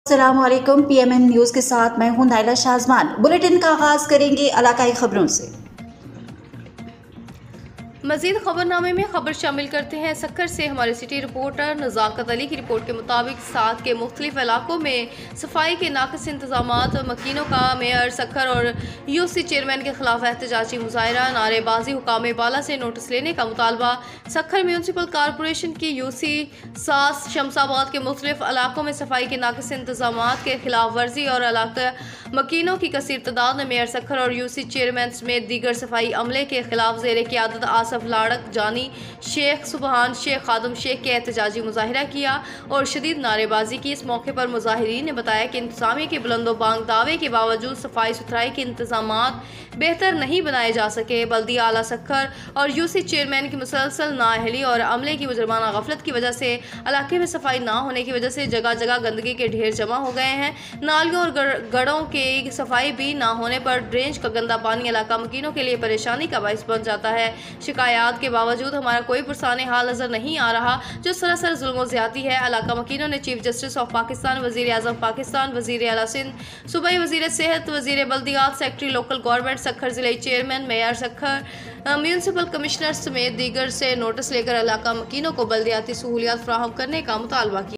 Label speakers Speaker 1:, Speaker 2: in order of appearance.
Speaker 1: अस्सलामुअलैकुम। PMN news के साथ मैं हूं नाइला शाहजमान। बुलेटिन का आगाज़ करेंगे इलाकाई खबरों से।
Speaker 2: मजीद खबरनामे में खबर शामिल करते हैं सक्खर से हमारे सिटी रिपोर्टर नज़ाकत अली की रिपोर्ट के मुताबिक साथ के मुख्तलिफ इलाकों में सफाई के नाक़िस इंतजाम, मकीनों का मेयर सक्खर और UC चेयरमैन के खिलाफ एहतजाजी मुजाहरा, नारेबाजी, हुकाम बाला से नोटिस लेने का मुतालबा। सक्खर म्यूनसिपल कॉरपोरेशन की UC सास शमसाबाद के मुख्तलिफ इलाकों में सफाई के नाक़िस इंतजाम के खिलाफ वर्जी और इलाका मकीनों की कसीर तादाद ने मेयर सक्खर और UC चेयरमैन समेत दीगर सफाई अमले के खिलाफ ज़ेर क़यादत आसफ लाड़क, जानी शेख, सुबहान शेख, खादम शेख के एहतजाजी मुजाहरा किया और शदीद नारेबाजी की। इस मौके पर मुजाहिरीन ने बताया कि इंतजामिया के बुलंदोबांग दावे के बावजूद सफाई सुथराई के इंतजाम बेहतर नहीं बनाए जा सके। बल्दिया आला सक्खर और UC चेयरमैन की मुसलसल नाअहली और अमले की मुजरमाना गफलत की वजह से इलाके में सफाई ना होने की वजह से जगह जगह गंदगी के ढेर जमा हो गए हैं। नालियों और गढ़ों की सफाई भी ना होने पर ड्रेंज का गंदा पानी इलाका मकीनों के लिए परेशानी का बाइस बन जाता है। शिकायत के बावजूद हमारा कोई पुरसाने हाल नजर नहीं आ रहा, जो सरासर जुल्म और ज्यादती है। इलाका मकीनों ने चीफ जस्टिस ऑफ पाकिस्तान, वजीर आजम पाकिस्तान, वजीर आला सिंध, सूबाई वजीर सेहत, वजीर बल्दियात, सेक्रेटरी लोकल गवर्नमेंट सक्खर, जिले chairman, mayor Sukkur, municipal commissioner समेत दीगर से नोटिस लेकर इलाका मकीनों को बल्दियाती सहूलियात फराहम करने का मुतालबा किया।